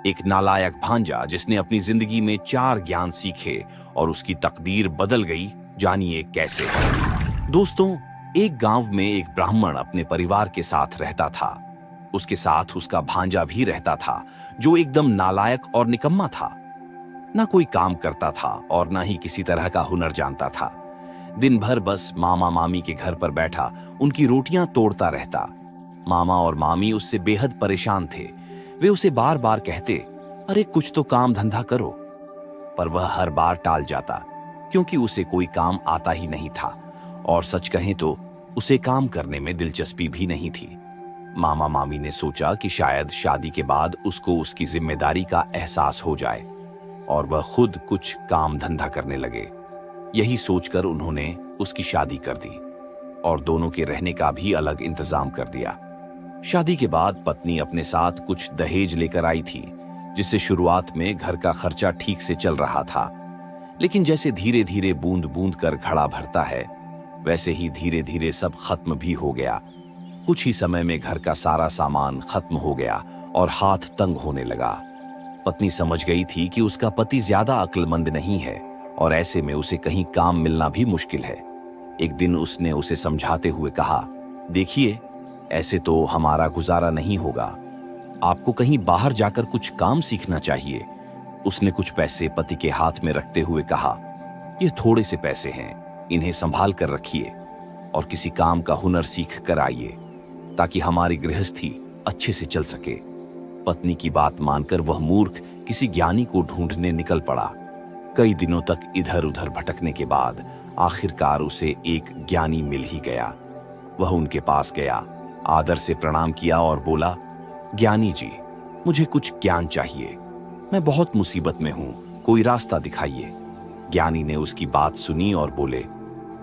एक नालायक भांजा जिसने अपनी जिंदगी में 4 ज्ञान सीखे और उसकी तकदीर बदल गई, जानिए कैसे। दोस्तों, एक गांव में एक ब्राह्मण अपने परिवार के साथ रहता था। उसके साथ उसका भांजा भी रहता था, जो एकदम नालायक और निकम्मा था। ना कोई काम करता था और ना ही किसी तरह का हुनर जानता था। दिन भर बस मामा मामी के घर पर बैठा उनकी रोटियां तोड़ता रहता। मामा और मामी उससे बेहद परेशान थे। वे उसे बार बार कहते, अरे कुछ तो काम धंधा करो। पर वह हर बार टाल जाता, क्योंकि उसे कोई काम आता ही नहीं था और सच कहें तो उसे काम करने में दिलचस्पी भी नहीं थी। मामा मामी ने सोचा कि शायद शादी के बाद उसको उसकी जिम्मेदारी का एहसास हो जाए और वह खुद कुछ काम धंधा करने लगे। यही सोचकर उन्होंने उसकी शादी कर दी और दोनों के रहने का भी अलग इंतजाम कर दिया। शादी के बाद पत्नी अपने साथ कुछ दहेज लेकर आई थी, जिससे शुरुआत में घर का खर्चा ठीक से चल रहा था। लेकिन जैसे धीरे धीरे बूंद बूंद कर घड़ा भरता है, वैसे ही धीरे धीरे सब खत्म भी हो गया। कुछ ही समय में घर का सारा सामान खत्म हो गया और हाथ तंग होने लगा। पत्नी समझ गई थी कि उसका पति ज्यादा अक्लमंद नहीं है और ऐसे में उसे कहीं काम मिलना भी मुश्किल है। एक दिन उसने उसे समझाते हुए कहा, देखिए, ऐसे तो हमारा गुजारा नहीं होगा। आपको कहीं बाहर जाकर कुछ काम सीखना चाहिए। उसने कुछ पैसे पति के हाथ में रखते हुए कहा, ये थोड़े से पैसे हैं, इन्हें संभाल कर रखिए और किसी काम का हुनर सीख कर आइए, ताकि हमारी गृहस्थी अच्छे से चल सके। पत्नी की बात मानकर वह मूर्ख किसी ज्ञानी को ढूंढने निकल पड़ा। कई दिनों तक इधर उधर भटकने के बाद आखिरकार उसे एक ज्ञानी मिल ही गया। वह उनके पास गया, आदर से प्रणाम किया और बोला, ज्ञानी जी, मुझे कुछ ज्ञान चाहिए। मैं बहुत मुसीबत में हूं, कोई रास्ता दिखाइए। ज्ञानी ने उसकी बात सुनी और बोले,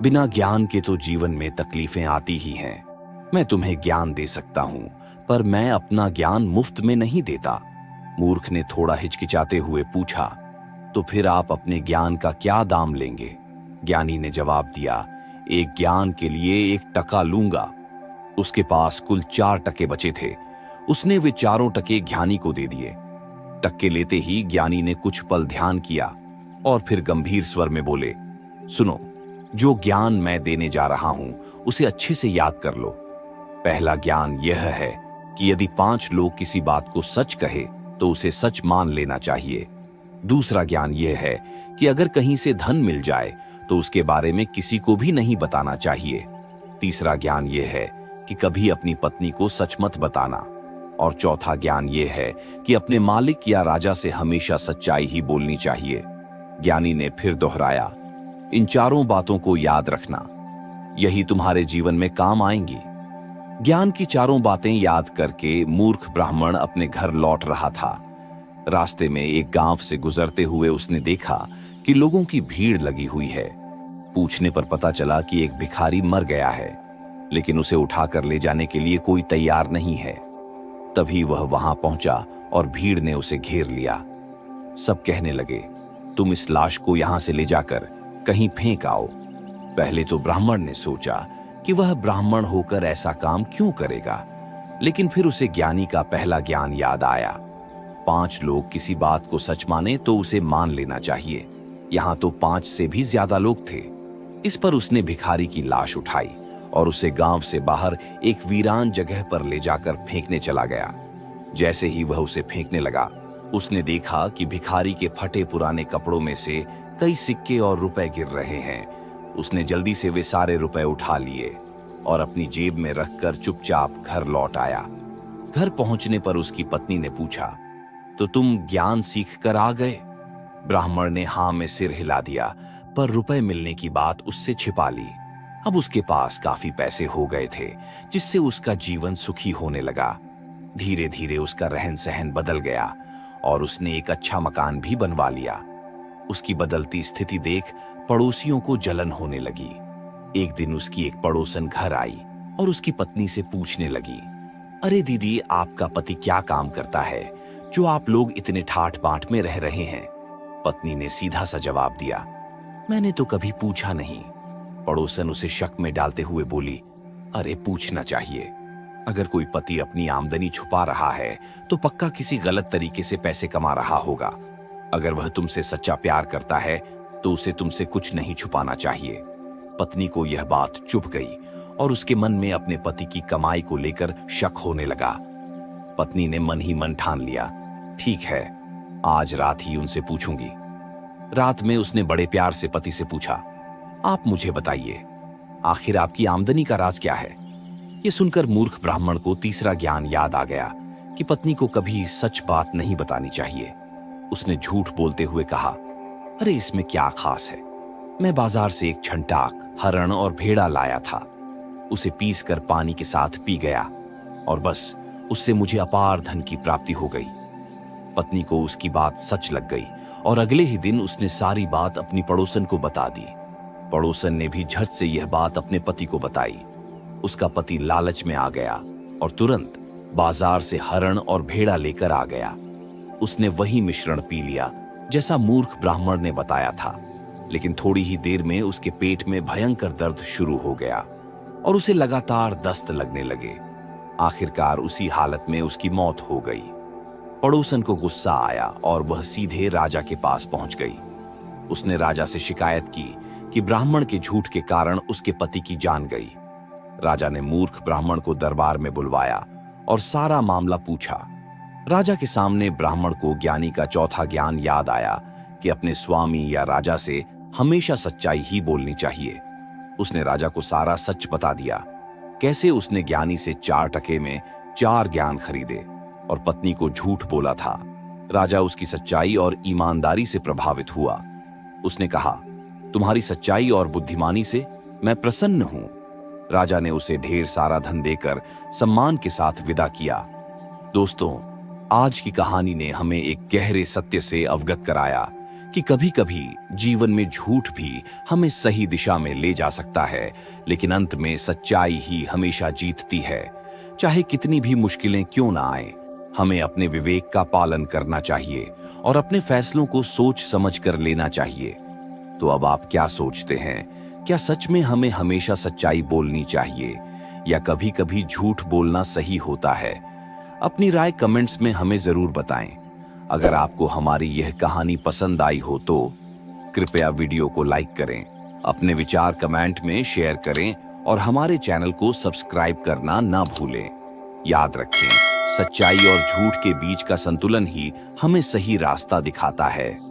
बिना ज्ञान के तो जीवन में तकलीफें आती ही हैं। मैं तुम्हें ज्ञान दे सकता हूं, पर मैं अपना ज्ञान मुफ्त में नहीं देता। मूर्ख ने थोड़ा हिचकिचाते हुए पूछा, तो फिर आप अपने ज्ञान का क्या दाम लेंगे? ज्ञानी ने जवाब दिया, एक ज्ञान के लिए 1 टका लूंगा। उसके पास कुल 4 टके बचे थे। उसने वे चारों टके ज्ञानी को दे दिए। टक्के लेते ही ज्ञानी ने कुछ पल ध्यान किया और फिर गंभीर स्वर में बोले, सुनो, जो ज्ञान मैं देने जा रहा हूं उसे अच्छे से याद कर लो। पहला ज्ञान यह है कि यदि 5 लोग किसी बात को सच कहे तो उसे सच मान लेना चाहिए। दूसरा ज्ञान यह है कि अगर कहीं से धन मिल जाए तो उसके बारे में किसी को भी नहीं बताना चाहिए। तीसरा ज्ञान यह है कि कभी अपनी पत्नी को सच मत बताना। और चौथा ज्ञान यह है कि अपने मालिक या राजा से हमेशा सच्चाई ही बोलनी चाहिए। ज्ञानी ने फिर दोहराया, इन चारों बातों को याद रखना, यही तुम्हारे जीवन में काम आएंगी। ज्ञान की चारों बातें याद करके मूर्ख ब्राह्मण अपने घर लौट रहा था। रास्ते में एक गांव से गुजरते हुए उसने देखा कि लोगों की भीड़ लगी हुई है। पूछने पर पता चला कि एक भिखारी मर गया है, लेकिन उसे उठाकर ले जाने के लिए कोई तैयार नहीं है। तभी वह वहां पहुंचा और भीड़ ने उसे घेर लिया। सब कहने लगे, तुम इस लाश को यहां से ले जाकर कहीं फेंक आओ। पहले तो ब्राह्मण ने सोचा कि वह ब्राह्मण होकर ऐसा काम क्यों करेगा, लेकिन फिर उसे ज्ञानी का पहला ज्ञान याद आया। 5 लोग किसी बात को सच माने तो उसे मान लेना चाहिए। यहां तो 5 से भी ज्यादा लोग थे। इस पर उसने भिखारी की लाश उठाई और उसे गांव से बाहर एक वीरान जगह पर ले जाकर फेंकने चला गया। जैसे ही वह उसे फेंकने लगा, उसने देखा कि भिखारी के फटे पुराने कपड़ों में से कई सिक्के और रुपए गिर रहे हैं। उसने जल्दी से वे सारे रुपए उठा लिए और अपनी जेब में रखकर चुपचाप घर लौट आया। घर पहुंचने पर उसकी पत्नी ने पूछा, तो तुम ज्ञान सीख कर आ गए? ब्राह्मण ने हां में सिर हिला दिया, पर रुपए मिलने की बात उससे छिपा ली। अब उसके पास काफी पैसे हो गए थे, जिससे उसका जीवन सुखी होने लगा। धीरे धीरे उसका रहन सहन बदल गया और उसने एक अच्छा मकान भी बनवा लिया। उसकी बदलती स्थिति देख पड़ोसियों को जलन होने लगी। एक दिन उसकी एक पड़ोसन घर आई और उसकी पत्नी से पूछने लगी, अरे दीदी, आपका पति क्या काम करता है जो आप लोग इतने ठाठ बाट में रह रहे हैं? पत्नी ने सीधा सा जवाब दिया, मैंने तो कभी पूछा नहीं। पड़ोसन उसे शक में डालते हुए बोली, अरे पूछना चाहिए। अगर कोई पति अपनी आमदनी छुपा रहा है तो पक्का किसी गलत तरीके से पैसे कमा रहा होगा। अगर वह तुमसे सच्चा प्यार करता है तो उसे तुमसे कुछ नहीं छुपाना चाहिए। पत्नी को यह बात चुभ गई और उसके मन में अपने पति की कमाई को लेकर शक होने लगा। पत्नी ने मन ही मन ठान लिया, ठीक है, आज रात ही उनसे पूछूंगी। रात में उसने बड़े प्यार से पति से पूछा, आप मुझे बताइए, आखिर आपकी आमदनी का राज क्या है? ये सुनकर मूर्ख ब्राह्मण को तीसरा ज्ञान याद आ गया कि पत्नी को कभी सच बात नहीं बतानी चाहिए। उसने झूठ बोलते हुए कहा, अरे इसमें क्या खास है, मैं बाजार से एक छंटाक, हरण और भेड़ा लाया था। उसे पीस कर पानी के साथ पी गया और बस उससे मुझे अपार धन की प्राप्ति हो गई। पत्नी को उसकी बात सच लग गई और अगले ही दिन उसने सारी बात अपनी पड़ोसन को बता दी। पड़ोसन ने भी झट से यह बात अपने पति को बताई। उसका पति लालच में आ गया और तुरंत बाजार से हरण और भेड़ा लेकर आ गया। उसने वही मिश्रण पी लिया जैसा मूर्ख ब्राह्मण ने बताया था, लेकिन थोड़ी ही देर में उसके पेट में भयंकर दर्द शुरू हो गया और उसे लगातार दस्त लगने लगे। आखिरकार उसी हालत में उसकी मौत हो गई। पड़ोसन को गुस्सा आया और वह सीधे राजा के पास पहुंच गई। उसने राजा से शिकायत की कि ब्राह्मण के झूठ के कारण उसके पति की जान गई। राजा ने मूर्ख ब्राह्मण को दरबार में बुलवाया और सारा मामला पूछा। राजा के सामने ब्राह्मण को ज्ञानी का चौथा ज्ञान याद आया कि अपने स्वामी या राजा से हमेशा सच्चाई ही बोलनी चाहिए। उसने राजा को सारा सच बता दिया, कैसे उसने ज्ञानी से 4 टके में 4 ज्ञान खरीदे और पत्नी को झूठ बोला था। राजा उसकी सच्चाई और ईमानदारी से प्रभावित हुआ। उसने कहा, तुम्हारी सच्चाई और बुद्धिमानी से मैं प्रसन्न हूं। राजा ने उसे ढेर सारा धन देकर सम्मान के साथ विदा किया। दोस्तों, आज की कहानी ने हमें एक गहरे सत्य से अवगत कराया कि कभी-कभी जीवन में झूठ भी हमें सही दिशा में ले जा सकता है, लेकिन अंत में सच्चाई ही हमेशा जीतती है। चाहे कितनी भी मुश्किलें क्यों ना आए, हमें अपने विवेक का पालन करना चाहिए और अपने फैसलों को सोच समझ कर लेना चाहिए। तो अब आप क्या सोचते हैं? क्या सच में हमें हमेशा सच्चाई बोलनी चाहिए या कभी-कभी झूठ बोलना सही होता है? अपनी राय कमेंट्स में हमें जरूर बताएं। अगर आपको हमारी यह कहानी पसंद आई हो तो कृपया वीडियो को लाइक करें, अपने विचार कमेंट में शेयर करें और हमारे चैनल को सब्सक्राइब करना ना भूलें। याद रखें, सच्चाई और झूठ के बीच का संतुलन ही हमें सही रास्ता दिखाता है।